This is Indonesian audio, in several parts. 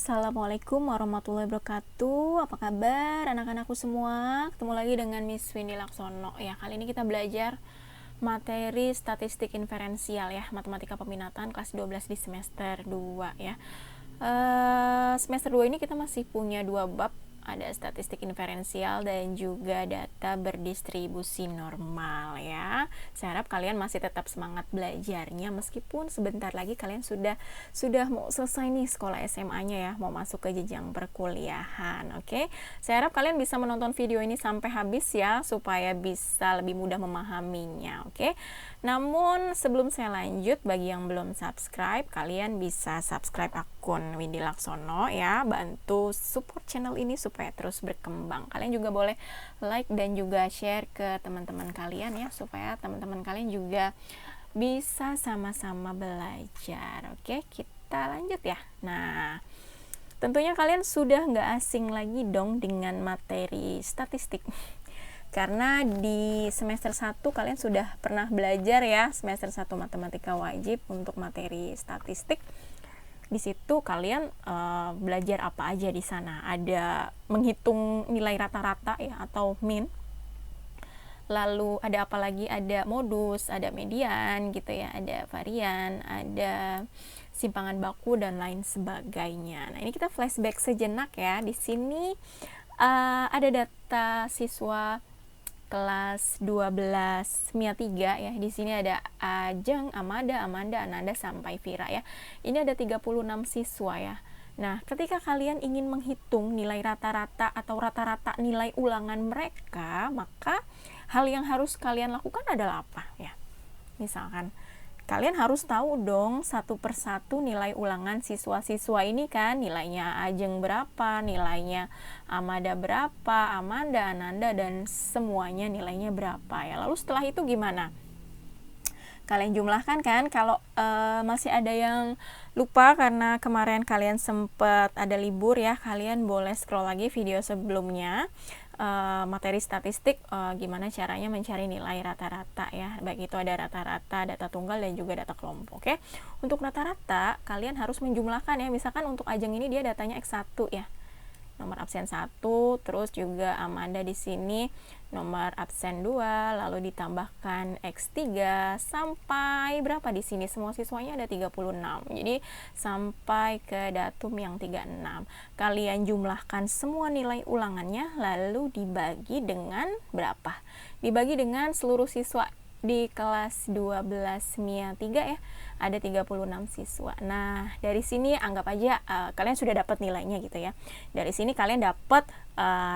Assalamualaikum warahmatullahi wabarakatuh. Apa kabar anak-anakku semua? Ketemu lagi dengan Miss Windy Laksono. Ya, kali ini kita belajar materi statistik inferensial ya, matematika peminatan kelas 12 di semester 2 ya. Semester 2 ini kita masih punya 2 bab, ada statistik inferensial dan juga data berdistribusi normal ya. Saya harap kalian masih tetap semangat belajarnya meskipun sebentar lagi kalian sudah mau selesai nih sekolah SMA-nya ya, mau masuk ke jenjang perkuliahan. Oke. Saya harap kalian bisa menonton video ini sampai habis ya supaya bisa lebih mudah memahaminya. Oke. Namun sebelum saya lanjut, bagi yang belum subscribe, kalian bisa subscribe akun Windy Laksono ya, bantu support channel ini supaya terus berkembang. Kalian juga boleh like dan juga share ke teman-teman kalian ya, supaya teman-teman kalian juga bisa sama-sama belajar. Oke, kita lanjut ya. Nah, tentunya kalian sudah nggak asing lagi dong dengan materi statistik. Karena di semester 1 kalian sudah pernah belajar ya, semester 1 matematika wajib untuk materi statistik. Di situ kalian belajar apa aja di sana? Ada menghitung nilai rata-rata ya atau min. Lalu ada apa lagi? Ada modus, ada median gitu ya, ada varian, ada simpangan baku dan lain sebagainya. Nah, ini kita flashback sejenak ya. Di sini ada data siswa kelas 12 MIA 3 ya. Di sini ada Ajeng, Amanda, Ananda sampai Vira ya. Ini ada 36 siswa ya. Nah, ketika kalian ingin menghitung nilai rata-rata atau rata-rata nilai ulangan mereka, maka hal yang harus kalian lakukan adalah apa ya? Misalkan kalian harus tahu dong satu persatu nilai ulangan siswa-siswa ini kan, nilainya Ajeng berapa, nilainya Amanda berapa, Amanda, Ananda, dan semuanya nilainya berapa ya. Lalu setelah itu gimana? Kalian jumlahkan kan. Kalau masih ada yang lupa karena kemarin kalian sempat ada libur ya, kalian boleh scroll lagi video sebelumnya, materi statistik, gimana caranya mencari nilai rata-rata ya, baik itu ada rata-rata, data tunggal, dan juga data kelompok. Oke. Untuk rata-rata kalian harus menjumlahkan ya. Misalkan untuk Ajeng ini dia datanya X1 ya, nomor absen 1, terus juga Amanda di sini nomor absen 2, lalu ditambahkan X3 sampai berapa di sini? Semua siswanya ada 36. Jadi sampai ke datum yang 36. Kalian jumlahkan semua nilai ulangannya lalu dibagi dengan berapa? Dibagi dengan seluruh siswa di kelas 12 MIA 3 ya, ada 36 siswa. Nah, dari sini anggap aja kalian sudah dapat nilainya gitu ya. Dari sini kalian dapat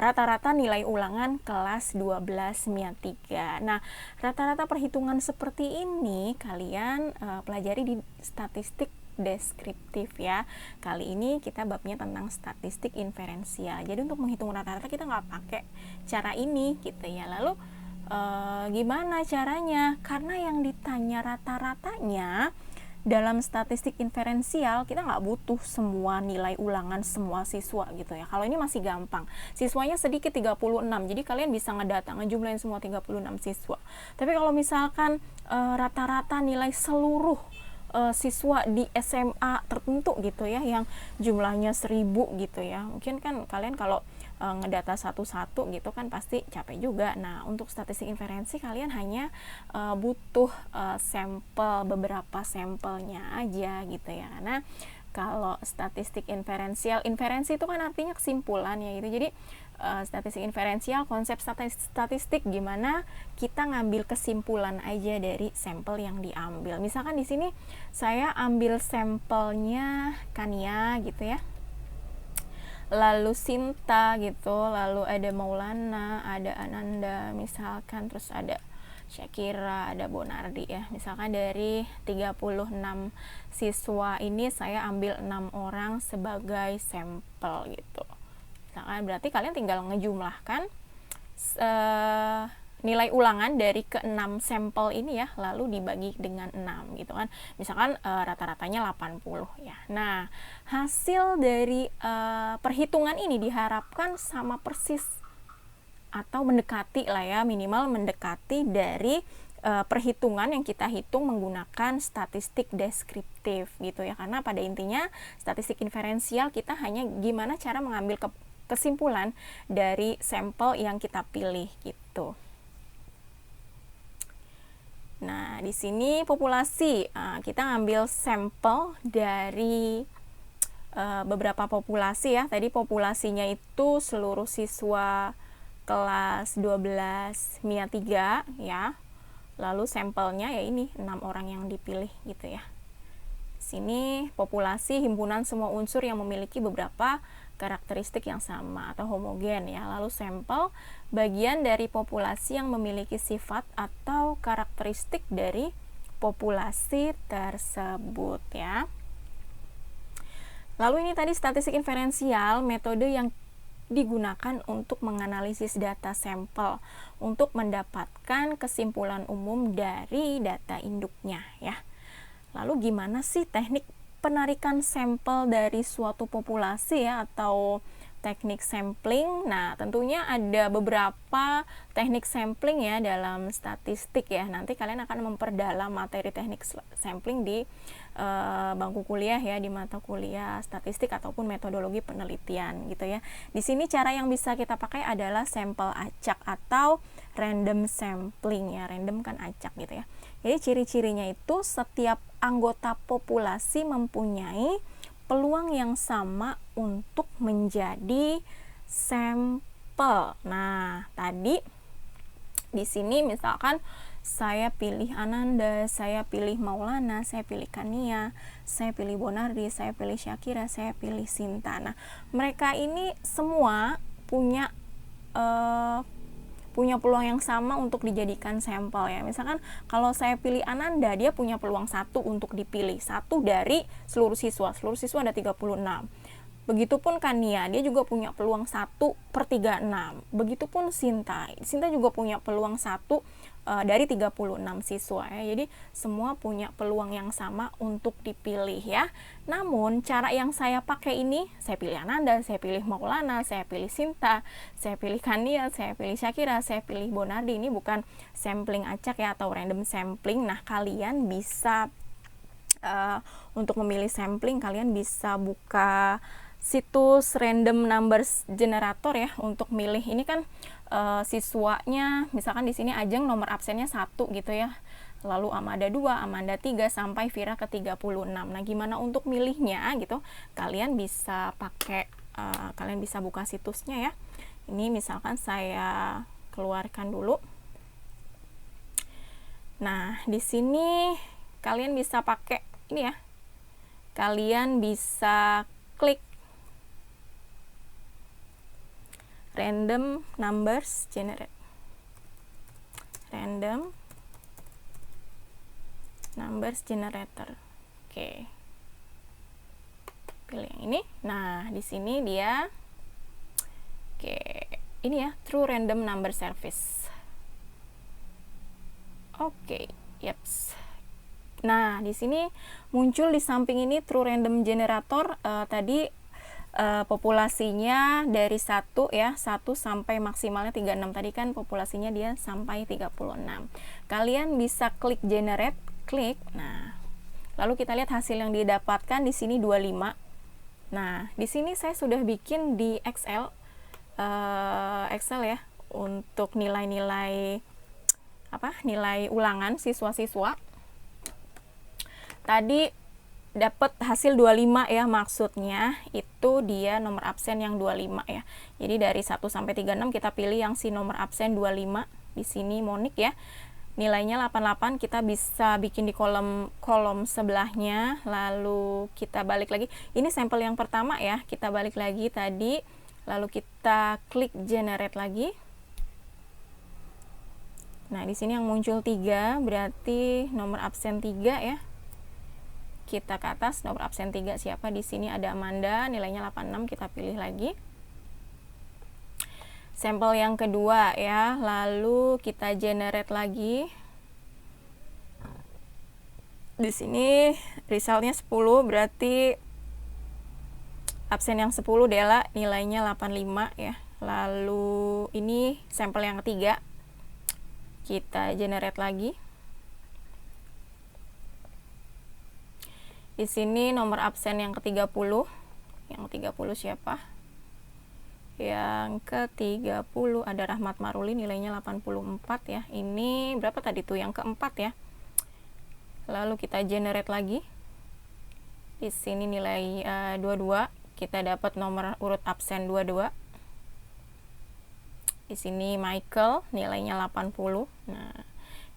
rata-rata nilai ulangan kelas 12 MIA 3. Nah, rata-rata perhitungan seperti ini kalian pelajari di statistik deskriptif ya. Kali ini kita babnya tentang statistik inferensial. Jadi untuk menghitung rata-rata kita nggak pakai cara ini gitu ya. Lalu gimana caranya? Karena yang ditanya rata-ratanya dalam statistik inferensial, kita nggak butuh semua nilai ulangan semua siswa gitu ya. Kalau ini masih gampang, siswanya sedikit 36, jadi kalian bisa ngedata, ngejumlahin semua 36 siswa. Tapi kalau misalkan rata-rata nilai seluruh siswa di SMA tertentu gitu ya, yang jumlahnya 1000 gitu ya, mungkin kan kalian kalau ngedata satu-satu gitu kan pasti capek juga. Nah, untuk statistik inferensi kalian hanya butuh sampel, beberapa sampelnya aja gitu ya. Karena kalau statistik inferensial, inferensi itu kan artinya kesimpulan ya gitu. Jadi statistik inferensial, konsep statistik gimana kita ngambil kesimpulan aja dari sampel yang diambil. Misalkan di sini saya ambil sampelnya Kania gitu ya, lalu Sinta gitu, lalu ada Maulana, ada Ananda misalkan, terus ada Syakira, ada Bonardi ya. Misalkan dari 36 siswa ini saya ambil 6 orang sebagai sampel gitu. Misalkan berarti kalian tinggal ngejumlahkan nilai ulangan dari ke-6 sampel ini ya, lalu dibagi dengan 6 gitu kan. Misalkan rata-ratanya 80 ya. Nah, hasil dari perhitungan ini diharapkan sama persis atau mendekati lah ya, minimal mendekati dari perhitungan yang kita hitung menggunakan statistik deskriptif gitu ya, karena pada intinya statistik inferensial kita hanya gimana cara mengambil kesimpulan dari sampel yang kita pilih gitu. Nah, di sini populasi, kita ngambil sampel dari beberapa populasi ya. Tadi populasinya itu seluruh siswa kelas 12 MIA 3 ya. Lalu sampelnya ya ini 6 orang yang dipilih gitu ya. Sini populasi himpunan semua unsur yang memiliki beberapa karakteristik yang sama atau homogen ya. Lalu sampel bagian dari populasi yang memiliki sifat atau karakteristik dari populasi tersebut ya. Lalu ini tadi statistik inferensial, metode yang digunakan untuk menganalisis data sampel untuk mendapatkan kesimpulan umum dari data induknya ya. Lalu gimana sih teknik penarikan sampel dari suatu populasi ya, atau teknik sampling? Nah, tentunya ada beberapa teknik sampling ya dalam statistik ya. Nanti kalian akan memperdalam materi teknik sampling di bangku kuliah ya, di mata kuliah statistik ataupun metodologi penelitian gitu ya. Di sini cara yang bisa kita pakai adalah sampel acak atau random sampling ya. Random kan acak gitu ya. Jadi ciri-cirinya itu setiap anggota populasi mempunyai peluang yang sama untuk menjadi sampel. Nah, tadi di sini misalkan saya pilih Ananda, saya pilih Maulana, saya pilih Kania, saya pilih Bonardi, saya pilih Syakira, saya pilih Sinta. Nah, mereka ini semua punya peluang yang sama untuk dijadikan sampel ya. Misalkan kalau saya pilih Ananda, dia punya peluang 1 untuk dipilih, 1 dari seluruh siswa ada 36. Begitupun Kania, dia juga punya peluang 1/36. Begitupun Sinta juga punya peluang 1 dari 36 siswa ya. Jadi semua punya peluang yang sama untuk dipilih ya. Namun cara yang saya pakai ini, saya pilih Ananda, saya pilih Maulana, saya pilih Sinta, saya pilih Kania, saya pilih Syakira, saya pilih Bonardi. Ini bukan sampling acak ya, atau random sampling. Nah, kalian bisa untuk memilih sampling, kalian bisa buka situs random numbers generator ya untuk milih. Ini kan siswanya, misalkan di sini Ajeng nomor absennya 1 gitu ya. Lalu Amanda 2, Amanda 3 sampai Vira ke 36. Nah, gimana untuk milihnya gitu? Kalian bisa pakai kalian bisa buka situsnya ya. Ini misalkan saya keluarkan dulu. Nah, di sini kalian bisa pakai ini ya. Kalian bisa klik random numbers generate, random numbers generator. Oke, pilih yang ini. Nah, di sini dia ini ya, true random number service. Yeps. Nah, di sini muncul di samping ini true random generator. Tadi populasinya dari 1 ya, 1 sampai maksimalnya 36. Tadi kan populasinya dia sampai 36. Kalian bisa klik generate, klik. Nah, lalu kita lihat hasil yang didapatkan di sini 25. Nah, di sini saya sudah bikin di Excel ya untuk nilai-nilai nilai ulangan siswa-siswa. Tadi dapat hasil 25 ya, maksudnya itu dia nomor absen yang 25 ya. Jadi dari 1 sampai 36 kita pilih yang si nomor absen 25. Di sini Monik ya. Nilainya 88, kita bisa bikin di kolom sebelahnya. Lalu kita balik lagi. Ini sampel yang pertama ya. Kita balik lagi tadi. Lalu kita klik generate lagi. Nah, di sini yang muncul 3 berarti nomor absen 3 ya. Kita ke atas, nomor absen 3 siapa? Di sini ada Amanda, nilainya 86, kita pilih lagi. Sampel yang kedua ya, lalu kita generate lagi. Di sini resultnya 10, berarti absen yang 10 Dela, nilainya 85 ya. Lalu ini sampel yang ketiga, kita generate lagi. Di sini nomor absen yang ke-30. Yang ke-30 siapa? Yang ke-30 ada Rahmat Maruli, nilainya 84 ya. Ini berapa tadi tuh? Yang keempat ya. Lalu kita generate lagi. Di sini nilai 22, kita dapat nomor urut absen 22. Di sini Michael, nilainya 80. Nah,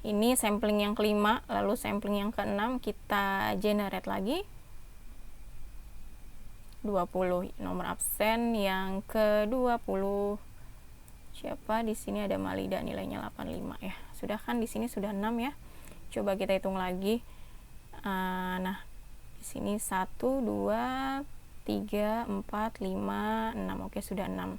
ini sampling yang kelima, lalu sampling yang keenam kita generate lagi. 20, nomor absen yang ke-20 siapa? Di sini ada Malida, nilainya 85 ya. Sudah kan, di sini sudah 6 ya. Coba kita hitung lagi. Nah, di sini 1 2 3 4 5 6. Oke, sudah 6.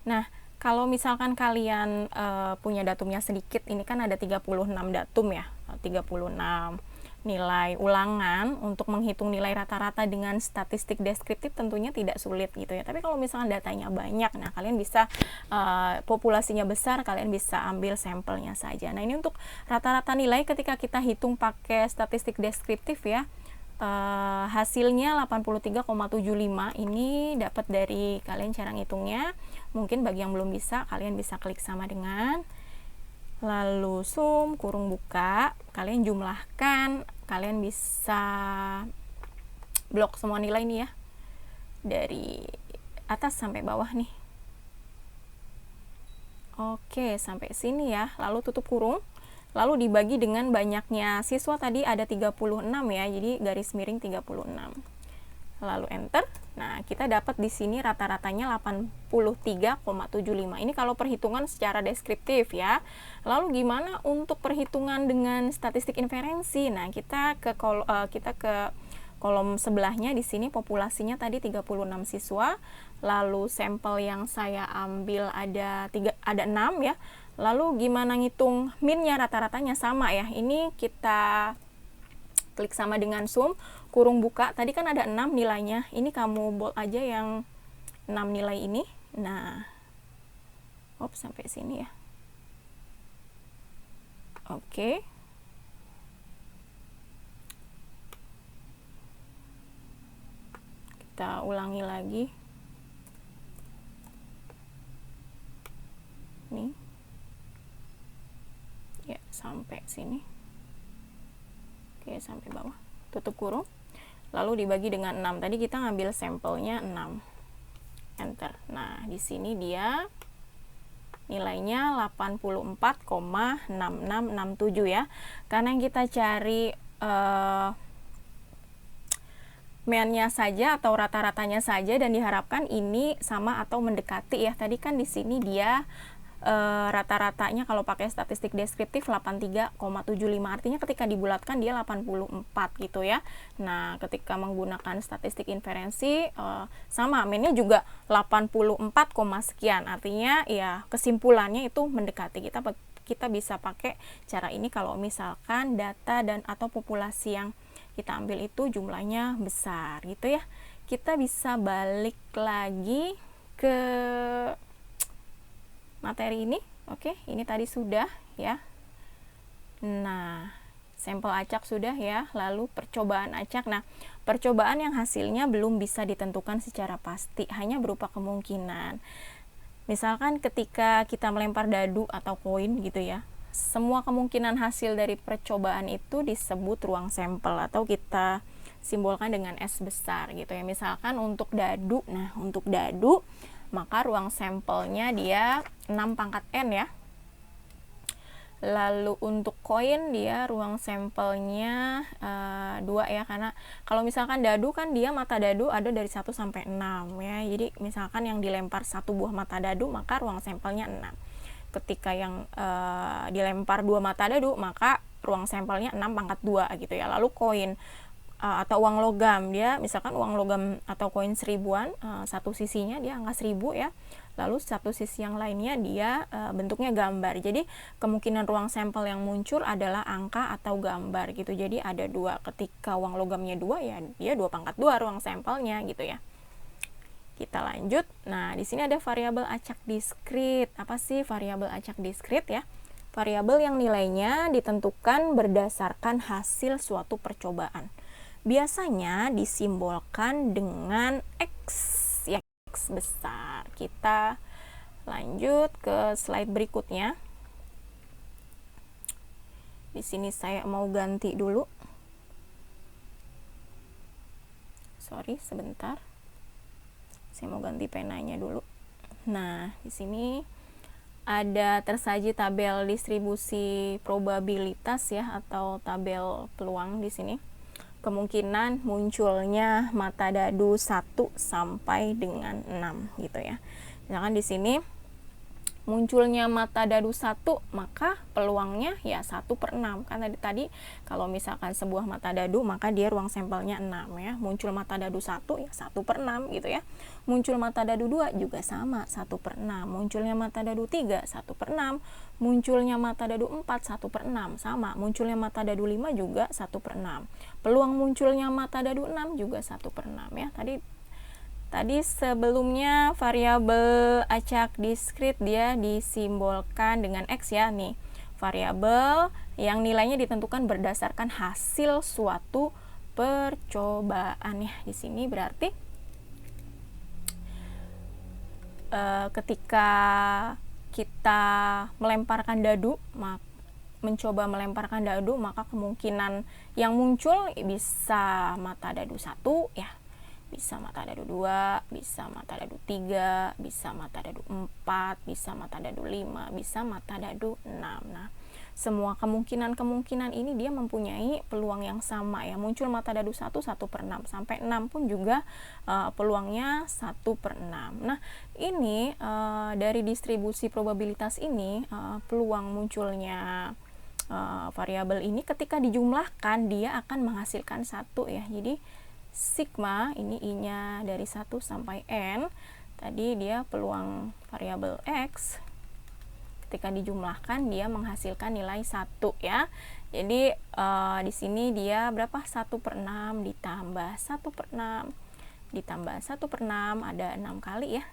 Nah, kalau misalkan kalian punya datumnya sedikit, ini kan ada 36 datum ya. 36 nilai ulangan. Untuk menghitung nilai rata-rata dengan statistik deskriptif tentunya tidak sulit gitu ya. Tapi kalau misalkan datanya banyak, nah kalian bisa populasinya besar, kalian bisa ambil sampelnya saja. Nah, ini untuk rata-rata nilai ketika kita hitung pakai statistik deskriptif ya. Hasilnya 83,75. Ini dapat dari kalian cara ngitungnya. Mungkin bagi yang belum bisa, kalian bisa klik sama dengan, lalu sum kurung buka, kalian jumlahkan, kalian bisa blok semua nilai nih ya, dari atas sampai bawah nih. Oke, sampai sini ya. Lalu tutup kurung, lalu dibagi dengan banyaknya siswa tadi ada 36 ya, jadi garis miring 36. Lalu enter. Nah, kita dapat di sini rata-ratanya 83,75. Ini kalau perhitungan secara deskriptif ya. Lalu gimana untuk perhitungan dengan statistik inferensi? Nah, kita ke kolom sebelahnya. Di sini populasinya tadi 36 siswa. Lalu sampel yang saya ambil ada 6 ya. Lalu gimana ngitung minnya, rata-ratanya sama ya. Ini kita klik sama dengan sum kurung buka, tadi kan ada 6 nilainya, ini kamu bold aja yang 6 nilai ini. Nah, sampai sini ya. Oke. Kita ulangi lagi. Nih. Ya, sampai sini. Oke, sampai bawah. Tutup kurung. Lalu dibagi dengan 6. Tadi kita ngambil sampelnya 6. Enter. Nah, di sini dia nilainya 84,6667 ya. Karena yang kita cari mean-nya saja atau rata-ratanya saja, dan diharapkan ini sama atau mendekati ya. Tadi kan di sini dia rata-ratanya kalau pakai statistik deskriptif 83,75, artinya ketika dibulatkan dia 84 gitu ya. Nah, ketika menggunakan statistik inferensi sama, mean-nya juga 84, sekian, artinya ya kesimpulannya itu mendekati. Kita bisa pakai cara ini kalau misalkan data dan atau populasi yang kita ambil itu jumlahnya besar gitu ya. Kita bisa balik lagi ke materi ini. Oke, ini tadi sudah ya. Nah, sampel acak sudah ya. Lalu percobaan acak. Nah, percobaan yang hasilnya belum bisa ditentukan secara pasti, hanya berupa kemungkinan. Misalkan ketika kita melempar dadu atau koin gitu ya, semua kemungkinan hasil dari percobaan itu disebut ruang sampel atau kita simbolkan dengan S besar gitu ya. Misalkan untuk dadu, nah untuk dadu maka ruang sampelnya dia 6 pangkat N ya. Lalu untuk koin dia ruang sampelnya 2 ya, karena kalau misalkan dadu kan dia mata dadu ada dari 1 sampai 6 ya. Jadi misalkan yang dilempar 1 buah mata dadu maka ruang sampelnya 6. Ketika yang dilempar 2 mata dadu maka ruang sampelnya 6 pangkat 2 gitu ya. Lalu koin atau uang logam, dia misalkan uang logam atau koin 1000-an, satu sisinya dia angka 1000 ya, lalu satu sisi yang lainnya dia bentuknya gambar. Jadi kemungkinan ruang sampel yang muncul adalah angka atau gambar gitu. Jadi ada 2, ketika uang logamnya 2 ya dia 2 pangkat 2 ruang sampelnya gitu ya. Kita lanjut. Nah, di sini ada variabel acak diskrit. Apa sih variabel acak diskrit ya? Variabel yang nilainya ditentukan berdasarkan hasil suatu percobaan. biasanya disimbolkan dengan X, ya, X besar. Kita lanjut ke slide berikutnya. Di sini saya mau ganti dulu. Sorry, sebentar. Saya mau ganti penanya dulu. Nah, di sini ada tersaji tabel distribusi probabilitas ya, atau tabel peluang di sini. Kemungkinan munculnya mata dadu 1 sampai dengan 6 gitu ya. Misalkan di sini munculnya mata dadu 1, maka peluangnya ya 1/6. Kan tadi kalau misalkan sebuah mata dadu, maka dia ruang sampelnya 6 ya. Muncul mata dadu 1 ya 1/6 gitu ya. Muncul mata dadu 2 juga sama, 1/6. Munculnya mata dadu 3 1/6. Munculnya mata dadu 4 1/6 sama. Munculnya mata dadu 5 juga 1/6. Peluang munculnya mata dadu 6 juga 1/6 ya. Tadi sebelumnya variabel acak diskrit dia disimbolkan dengan X ya nih. Variabel yang nilainya ditentukan berdasarkan hasil suatu percobaan ya. Di sini berarti ketika kita melemparkan dadu, mencoba melemparkan dadu, maka kemungkinan yang muncul bisa mata dadu 1 ya, bisa mata dadu 2, bisa mata dadu 3, bisa mata dadu 4, bisa mata dadu 5, bisa mata dadu 6. Nah, semua kemungkinan ini dia mempunyai peluang yang sama ya. Muncul mata dadu 1 1/6, sampai 6 pun juga peluangnya 1/6. Nah, ini dari distribusi probabilitas ini, peluang munculnya variabel ini ketika dijumlahkan dia akan menghasilkan 1 ya. Jadi sigma, ini I-nya dari 1 sampai N, tadi dia peluang variabel X, ketika dijumlahkan dia menghasilkan nilai 1 ya. Jadi di sini dia berapa? 1/6 ditambah 1/6 ditambah 1/6, ada 6 kali ya.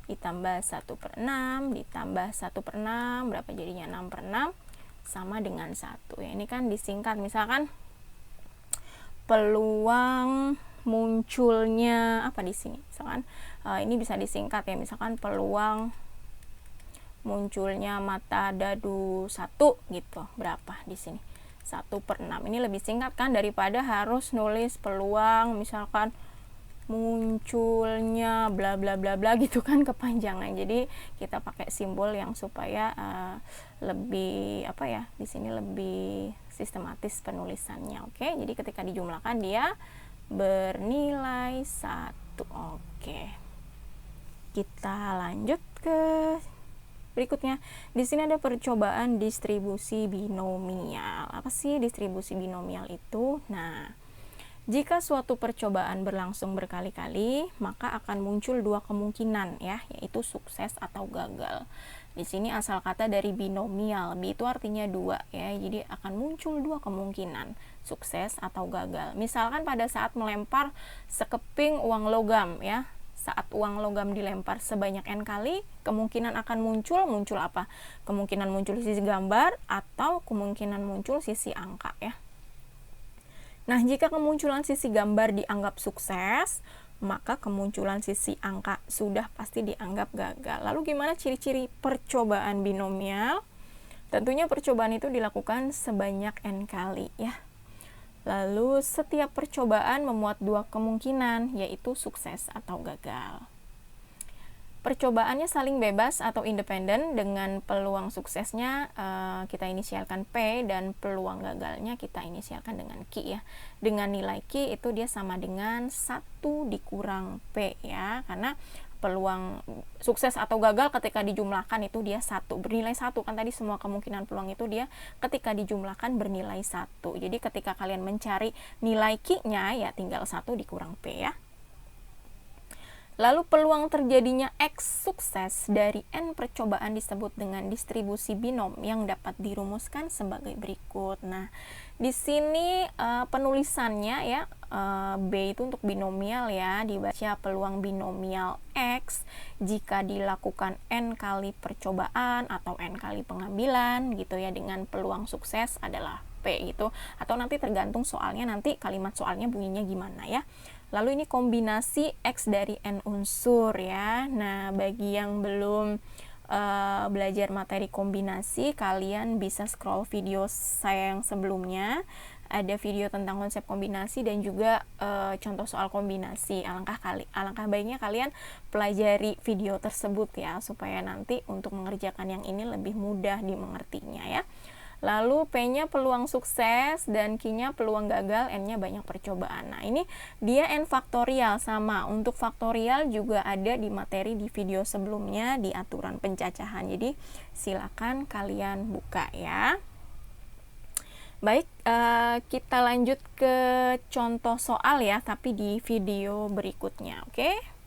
Ditambah 1/6 ditambah 1/6, berapa jadinya? 6/6 sama dengan 1 ya. Ini kan disingkat, misalkan peluang munculnya apa di sini, misalkan ini bisa disingkat ya, misalkan peluang munculnya mata dadu 1 gitu, berapa di sini? 1/6. Ini lebih singkat kan daripada harus nulis peluang misalkan munculnya bla bla bla bla gitu kan, kepanjangan. Jadi kita pakai simbol yang supaya lebih apa ya, di sini lebih sistematis penulisannya. Oke, jadi ketika dijumlahkan dia bernilai 1. Oke, kita lanjut ke berikutnya. Di sini ada percobaan distribusi binomial. Apa sih distribusi binomial itu? Nah, jika suatu percobaan berlangsung berkali-kali, maka akan muncul 2 kemungkinan ya, yaitu sukses atau gagal. Di sini asal kata dari binomial, bi itu artinya 2 ya, jadi akan muncul 2 kemungkinan, sukses atau gagal. Misalkan pada saat melempar sekeping uang logam ya, saat uang logam dilempar sebanyak N kali, kemungkinan akan muncul apa? Kemungkinan muncul sisi gambar atau kemungkinan muncul sisi angka ya. Nah, jika kemunculan sisi gambar dianggap sukses, maka kemunculan sisi angka sudah pasti dianggap gagal. Lalu gimana ciri-ciri percobaan binomial? Tentunya percobaan itu dilakukan sebanyak N kali ya. Lalu setiap percobaan memuat 2 kemungkinan, yaitu sukses atau gagal. Percobaannya saling bebas atau independen, dengan peluang suksesnya kita inisialkan P dan peluang gagalnya kita inisialkan dengan Q ya. Dengan nilai Q itu dia sama dengan 1 dikurang P ya, karena peluang sukses atau gagal ketika dijumlahkan itu dia 1, bernilai 1 kan, tadi semua kemungkinan peluang itu dia ketika dijumlahkan bernilai 1. Jadi ketika kalian mencari nilai Q-nya ya tinggal 1 dikurang P ya. Lalu peluang terjadinya X sukses dari N percobaan disebut dengan distribusi binom yang dapat dirumuskan sebagai berikut. Nah, di sini penulisannya ya, B itu untuk binomial ya, dibaca peluang binomial X jika dilakukan N kali percobaan atau N kali pengambilan gitu ya, dengan peluang sukses adalah P gitu, atau nanti tergantung soalnya, nanti kalimat soalnya bunyinya gimana ya. Lalu ini kombinasi X dari N unsur ya. Nah, bagi yang belum belajar materi kombinasi, kalian bisa scroll video saya yang sebelumnya. Ada video tentang konsep kombinasi dan juga contoh soal kombinasi. Alangkah baiknya kalian pelajari video tersebut ya, supaya nanti untuk mengerjakan yang ini lebih mudah dimengertinya ya. Lalu P-nya peluang sukses dan Q-nya peluang gagal, N-nya banyak percobaan. Nah, ini dia N faktorial sama. Untuk faktorial juga ada di materi di video sebelumnya di aturan pencacahan. Jadi, silakan kalian buka ya. Baik, kita lanjut ke contoh soal ya, tapi di video berikutnya, oke?